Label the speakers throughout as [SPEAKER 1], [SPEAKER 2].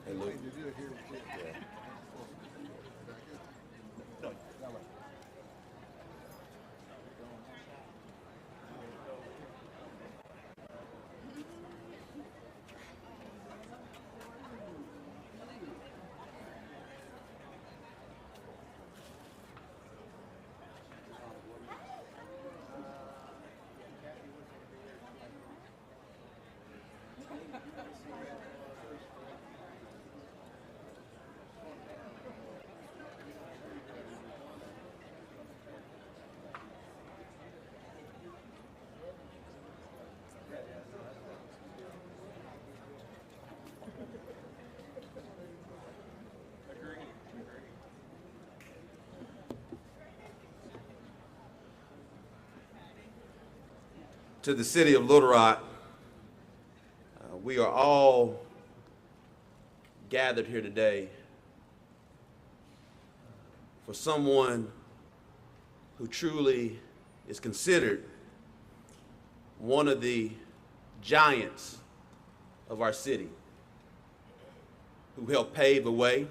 [SPEAKER 1] Hey, Luke. To the city of Little Rock, we are all gathered here today for someone who truly is considered one of the giants of our city, who helped pave the way,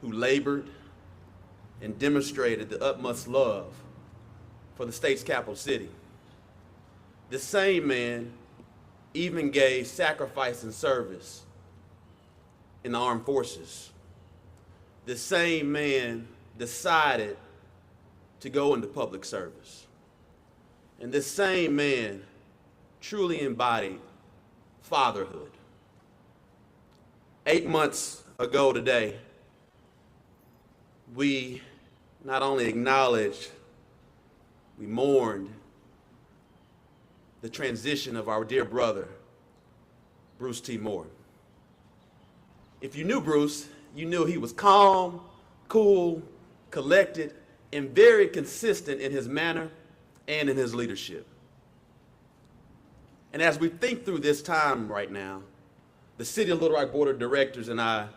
[SPEAKER 1] who labored and demonstrated the utmost love for the state's capital city. The same man even gave sacrifice and service in the armed forces. The same man decided to go into public service. And this same man truly embodied fatherhood. 8 months ago today, we not only acknowledged, we mourned the transition of our dear brother, Bruce T. Moore. If you knew Bruce, you knew he was calm, cool, collected, and very consistent in his manner and in his leadership. And as we think through this time right now, the City of Little Rock Board of Directors and I,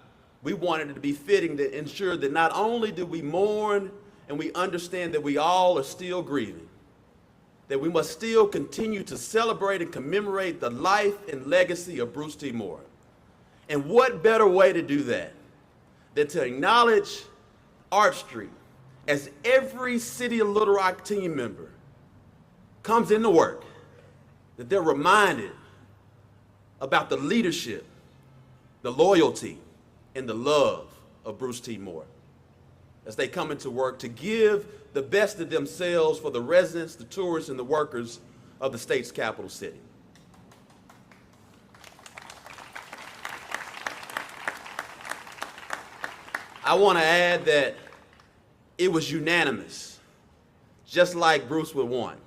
[SPEAKER 1] we wanted it to be fitting to ensure that not only do we mourn and we understand that we all are still grieving, that we must still continue to celebrate and commemorate the life and legacy of Bruce T. Moore. And what better way to do that than to acknowledge Arch Street as every City of Little Rock team member comes into work, that they're reminded about the leadership, the loyalty, and the love of Bruce T. Moore as they come into work to give the best of themselves for the residents, the tourists, and the workers of the state's capital city. I want to add that it was unanimous, just like Bruce would want.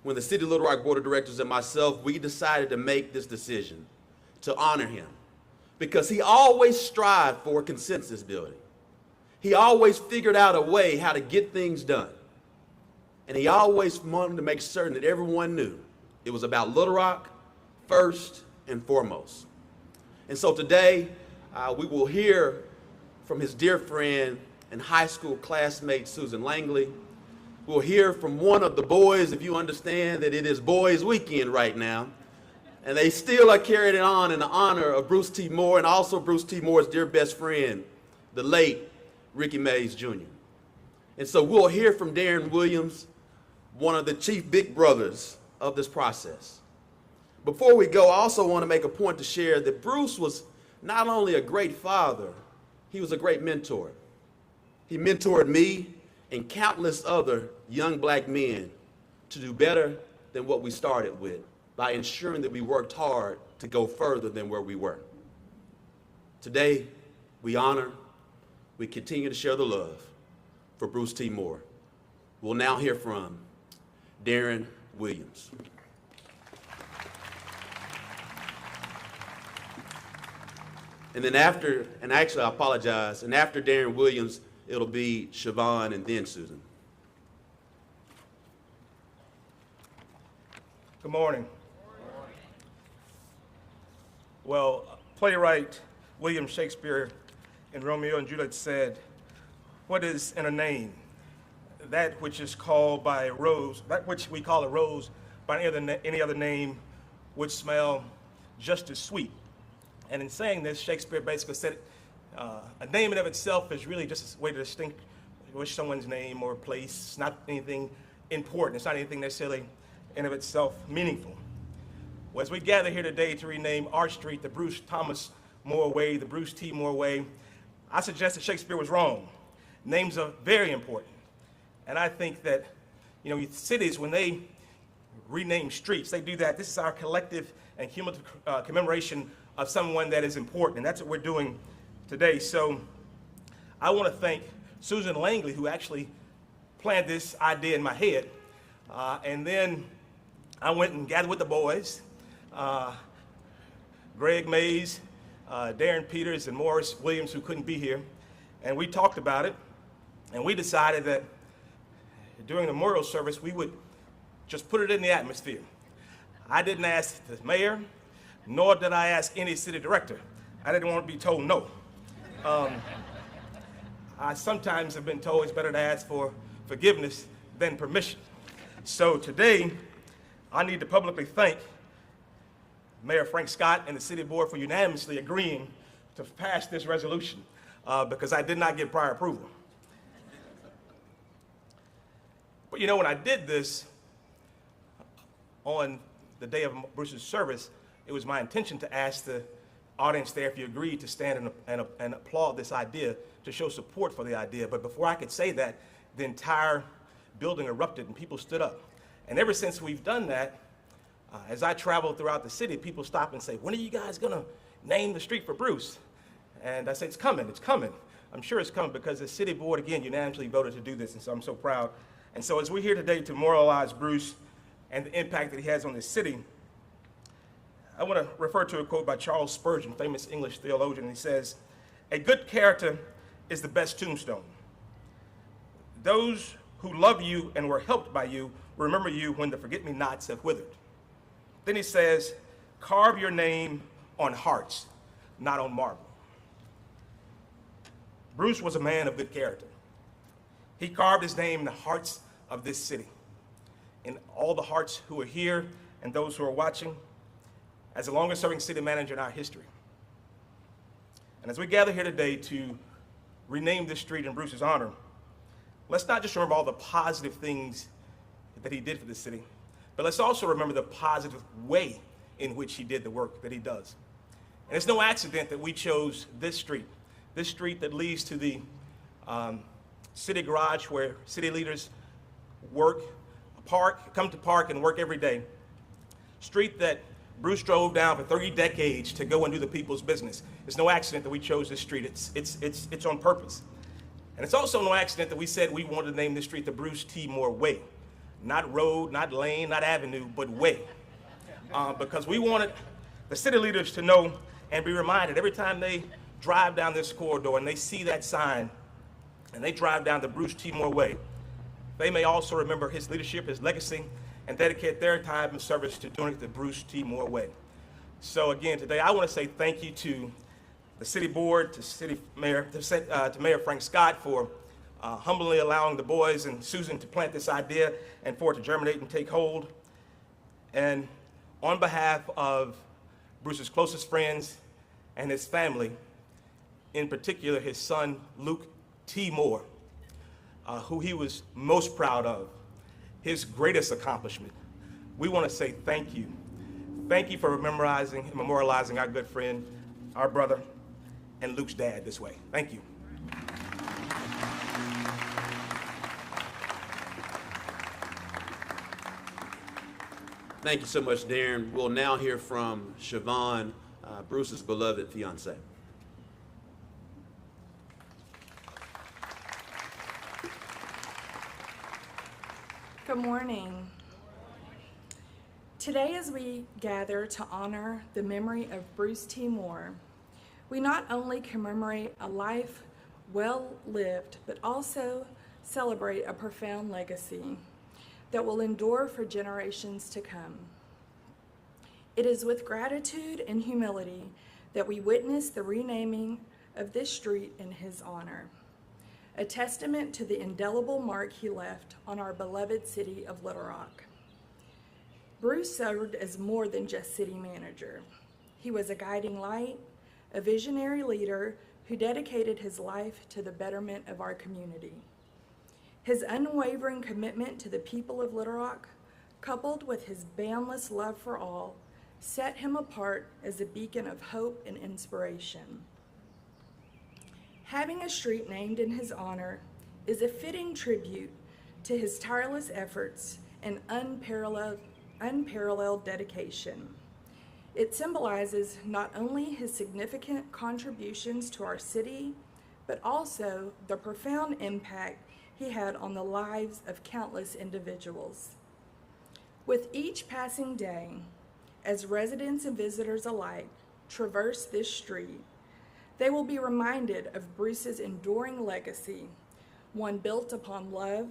[SPEAKER 1] When the City of Little Rock Board of Directors and myself, we decided to make this decision to honor him because he always strived for consensus building. He always figured out a way how to get things done. And he always wanted to make certain that everyone knew it was about Little Rock first and foremost. And so today, we will hear from his dear friend and high school classmate, Susan Langley. We'll hear from one of the boys, if you understand that it is Boys Weekend right now. And they still are carrying it on in the honor of Bruce T. Moore and also Bruce T. Moore's dear best friend, the late Ricky Mays Jr. And so we'll hear from Darren Williams, one of the chief big brothers of this process. Before we go, I also want to make a point to share that Bruce was not only a great father, he was a great mentor. He mentored me and countless other young black men to do better than what we started with by ensuring that we worked hard to go further than where we were. Today, we honor, we continue to share the love for Bruce T. Moore. We'll now hear from Darren Williams. And then after, and actually I apologize, and after Darren Williams, it'll be Siobhan and then Susan.
[SPEAKER 2] Good morning. Well, playwright William Shakespeare in Romeo and Juliet said, "What is in a name? That which is called by a rose, that which we call a rose by any other name would smell just as sweet And in saying this, Shakespeare basically said a name in of itself is really just a way to distinguish someone's name or place. It's not anything important. It's not anything necessarily in of itself meaningful. Well, as we gather here today to rename our street the Bruce Thomas Moore Way, the Bruce T. Moore Way, I suggest that Shakespeare was wrong. Names are very important. And I think that, cities, when they rename streets, they do that. This is our collective and cumulative commemoration of someone that is important, and that's what we're doing today. So I want to thank Susan Langley, who actually planted this idea in my head. And then I went and gathered with the boys, Greg Mays, Darren Peters, and Morris Williams, who couldn't be here. And we talked about it, and we decided that during the memorial service, we would just put it in the atmosphere. I didn't ask the mayor, nor did I ask any city director. I didn't want to be told no. I sometimes have been told it's better to ask for forgiveness than permission. So today, I need to publicly thank Mayor Frank Scott and the city board for unanimously agreeing to pass this resolution because I did not get prior approval. But when I did this on the day of Bruce's service, it was my intention to ask the audience there if you agreed to stand and applaud this idea to show support for the idea. But before I could say that, the entire building erupted and people stood up. And ever since we've done that, as I travel throughout the city, people stop and say, when are you guys gonna name the street for Bruce? And I say, it's coming, it's coming. I'm sure it's coming because the city board, again, unanimously voted to do this, and so I'm so proud. And so as we're here today to memorialize Bruce and the impact that he has on this city, I want to refer to a quote by Charles Spurgeon, famous English theologian. He says, "A good character is the best tombstone. Those who love you and were helped by you remember you when the forget-me-nots have withered." Then he says, "Carve your name on hearts, not on marble." Bruce was a man of good character. He carved his name in the hearts of this city, in all the hearts who are here and those who are watching, as the longest serving city manager in our history. And as we gather here today to rename this street in Bruce's honor, let's not just remember all the positive things that he did for the city, but let's also remember the positive way in which he did the work that he does. And it's no accident that we chose this street that leads to the city garage where city leaders work, come to park and work every day. Street that Bruce drove down for 30 decades to go and do the people's business. It's no accident that we chose this street. It's on purpose. And it's also no accident that we said we wanted to name this street the Bruce T. Moore Way. Not road, not lane, not avenue, but way. Because we wanted the city leaders to know and be reminded every time they drive down this corridor and they see that sign and they drive down the Bruce T. Moore Way, they may also remember his leadership, his legacy, and dedicate their time and service to doing it the Bruce T. Moore Way. So again, today I want to say thank you to the city board, to city mayor, to Mayor Frank Scott for humbly allowing the boys and Susan to plant this idea and for it to germinate and take hold. And on behalf of Bruce's closest friends and his family, in particular his son Luke T. Moore, who he was most proud of, his greatest accomplishment, we want to say thank you. Thank you for memorializing our good friend, our brother, and Luke's dad this way. Thank you.
[SPEAKER 1] Thank you so much, Darren. We'll now hear from Siobhan, Bruce's beloved fiance.
[SPEAKER 3] Good morning. Today, as we gather to honor the memory of Bruce T. Moore, we not only commemorate a life well lived, but also celebrate a profound legacy that will endure for generations to come. It is with gratitude and humility that we witness the renaming of this street in his honor, a testament to the indelible mark he left on our beloved city of Little Rock. Bruce served as more than just city manager. He was a guiding light, a visionary leader who dedicated his life to the betterment of our community. His unwavering commitment to the people of Little Rock, coupled with his boundless love for all, set him apart as a beacon of hope and inspiration. Having a street named in his honor is a fitting tribute to his tireless efforts and unparalleled dedication. It symbolizes not only his significant contributions to our city, but also the profound impact he had on the lives of countless individuals. With each passing day, as residents and visitors alike traverse this street, they will be reminded of Bruce's enduring legacy, one built upon love,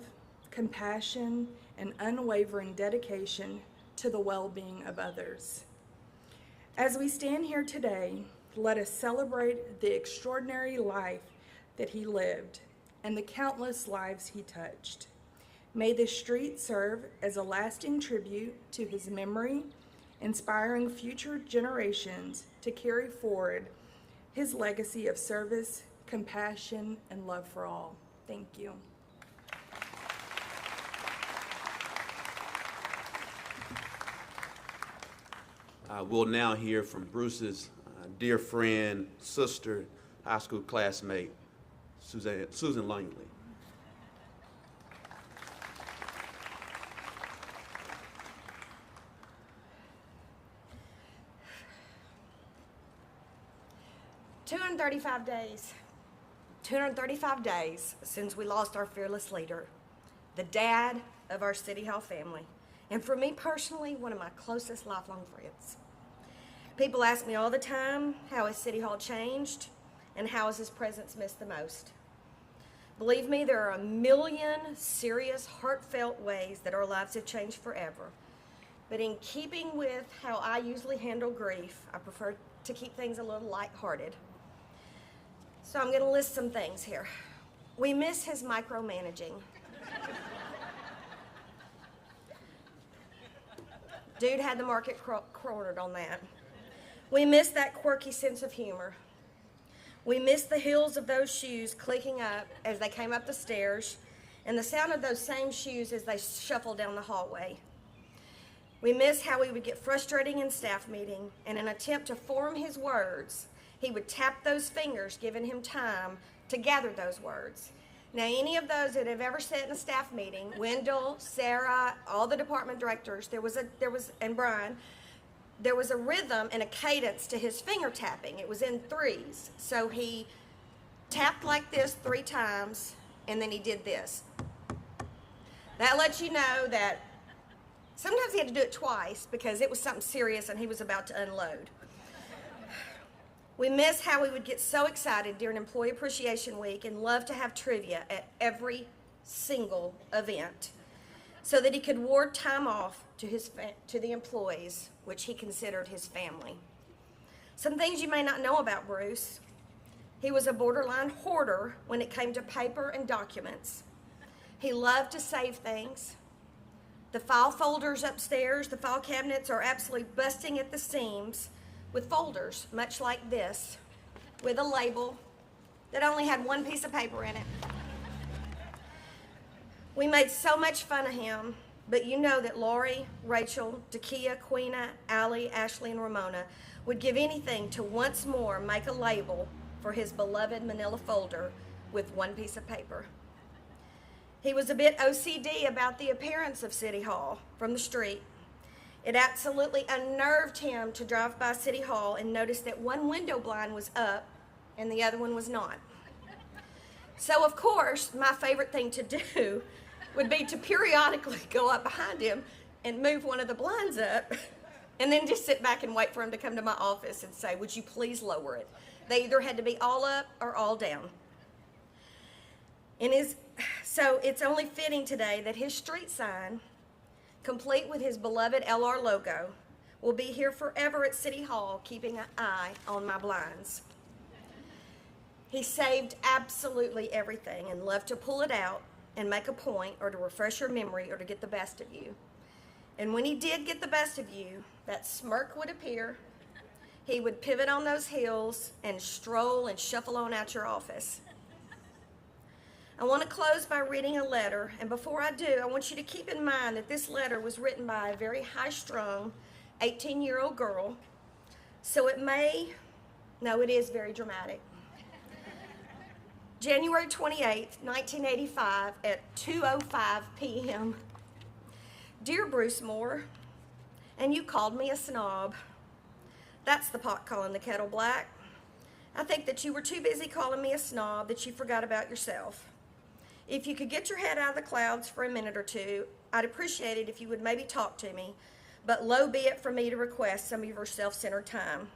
[SPEAKER 3] compassion, and unwavering dedication to the well-being of others. As we stand here today, let us celebrate the extraordinary life that he lived and the countless lives he touched. May this street serve as a lasting tribute to his memory, inspiring future generations to carry forward his legacy of service, compassion, and love for all. Thank you.
[SPEAKER 1] We'll now hear from Bruce's dear friend, sister, high school classmate, Susan Langley.
[SPEAKER 4] $235 days since we lost our fearless leader, the dad of our City Hall family, and for me personally, one of my closest lifelong friends. People ask me all the time, how has City Hall changed, and how is his presence missed the most? Believe me, there are a million serious, heartfelt ways that our lives have changed forever. But in keeping with how I usually handle grief, I prefer to keep things a little lighthearted. So I'm going to list some things here. We miss his micromanaging. Dude had the market cornered on that. We miss that quirky sense of humor. We miss the heels of those shoes clicking up as they came up the stairs and the sound of those same shoes as they shuffled down the hallway. We miss how we would get frustrating in staff meeting, and in an attempt to form his words, he would tap those fingers, giving him time to gather those words. Now, any of those that have ever sat in a staff meeting, Wendell, Sarah, all the department directors, and Brian, there was a rhythm and a cadence to his finger tapping. It was in threes. So he tapped like this 3 times, and then he did this. That lets you know that sometimes he had to do it twice because it was something serious and he was about to unload. We miss how we would get so excited during Employee Appreciation Week and love to have trivia at every single event so that he could award time off to the employees, which he considered his family. Some things you may not know about Bruce. He was a borderline hoarder when it came to paper and documents. He loved to save things. The file folders upstairs, the file cabinets are absolutely busting at the seams with folders, much like this, with a label that only had 1 piece of paper in it. We made so much fun of him, but you know that Lori, Rachel, Dakia, Queena, Allie, Ashley, and Ramona would give anything to once more make a label for his beloved manila folder with 1 piece of paper. He was a bit OCD about the appearance of City Hall from the street. It absolutely unnerved him to drive by City Hall and notice that one window blind was up and the other one was not. So, of course, my favorite thing to do would be to periodically go up behind him and move one of the blinds up and then just sit back and wait for him to come to my office and say, would you please lower it? They either had to be all up or all down. So it's only fitting today that his street sign, complete with his beloved LR logo, will be here forever at City Hall, keeping an eye on my blinds. He saved absolutely everything and loved to pull it out and make a point or to refresh your memory or to get the best of you. And when he did get the best of you, that smirk would appear, he would pivot on those heels and stroll and shuffle on out your office. I want to close by reading a letter, and before I do, I want you to keep in mind that this letter was written by a very high-strung 18-year-old girl, so it is very dramatic. January 28th, 1985 at 2:05 p.m. Dear Bruce Moore, and you called me a snob. That's the pot calling the kettle black. I think that you were too busy calling me a snob that you forgot about yourself. If you could get your head out of the clouds for a minute or two, I'd appreciate it if you would maybe talk to me, but low be it for me to request some of your self-centered time.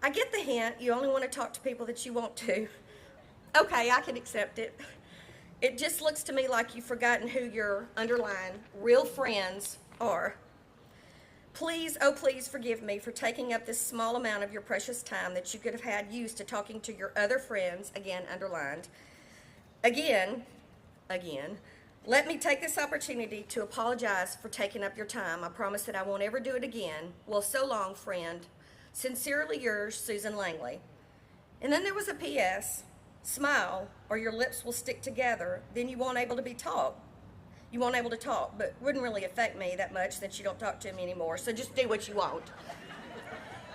[SPEAKER 4] I get the hint you only want to talk to people that you want to. Okay, I can accept it. It just looks to me like you've forgotten who your, underline, real friends are. Please, oh please forgive me for taking up this small amount of your precious time that you could have had used to talking to your other friends, again, underlined. Again, let me take this opportunity to apologize for taking up your time. I promise that I won't ever do it again. Well, so long, friend. Sincerely yours, Susan Langley. And then there was a P.S. Smile, or your lips will stick together. Then you won't able to talk, but wouldn't really affect me that much since you don't talk to me anymore. So just do what you want.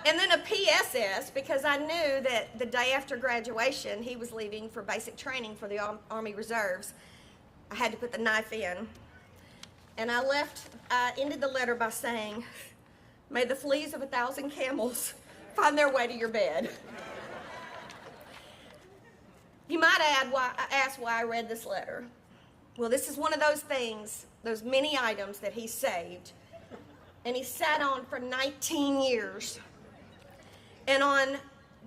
[SPEAKER 4] And then a PSS, because I knew that the day after graduation, he was leaving for basic training for the Army Reserves. I had to put the knife in. And I ended the letter by saying, may the fleas of 1,000 camels find their way to your bed. You might ask why I read this letter. Well, this is one of those things, those many items that he saved. And he sat on for 19 years. And on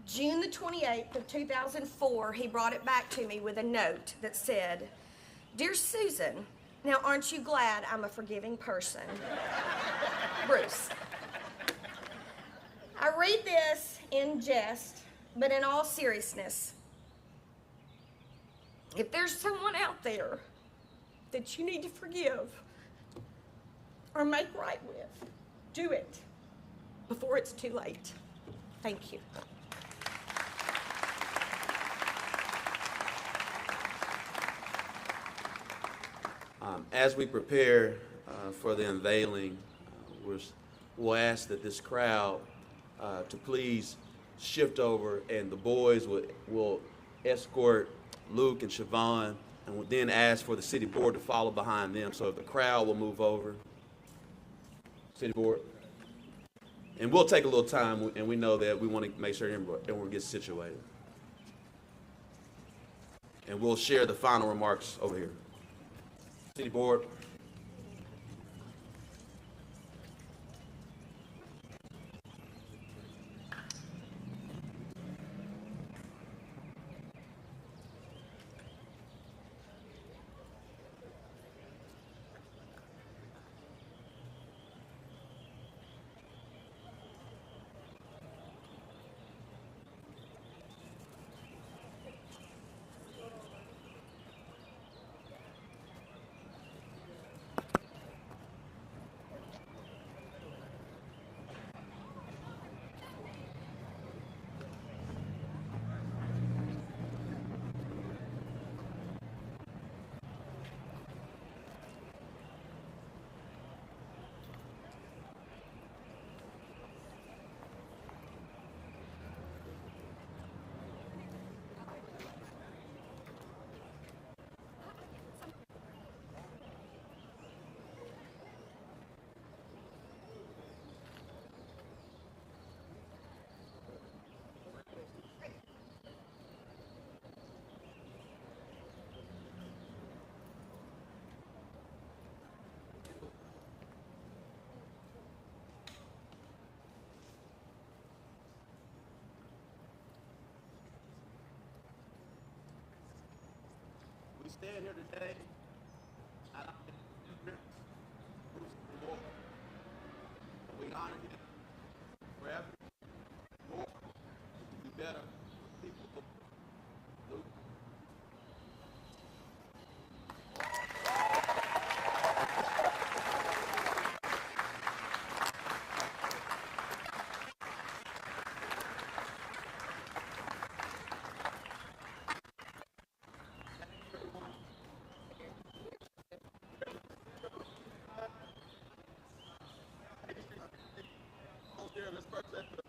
[SPEAKER 4] June the 28th of 2004, he brought it back to me with a note that said, Dear Susan, now aren't you glad I'm a forgiving person? Bruce. I read this in jest, but in all seriousness, if there's someone out there that you need to forgive or make right with, do it before it's too late. Thank you.
[SPEAKER 1] As we prepare for the unveiling, we'll ask that this crowd to please shift over, and the boys will escort Luke and Siobhan, and will then ask for the city board to follow behind them. So the crowd will move over. City board. And we'll take a little time, and we know that we want to make sure everyone gets situated. And we'll share the final remarks over here. City board. We stand here today. We honor him forever. More to be better people. Luke. this person.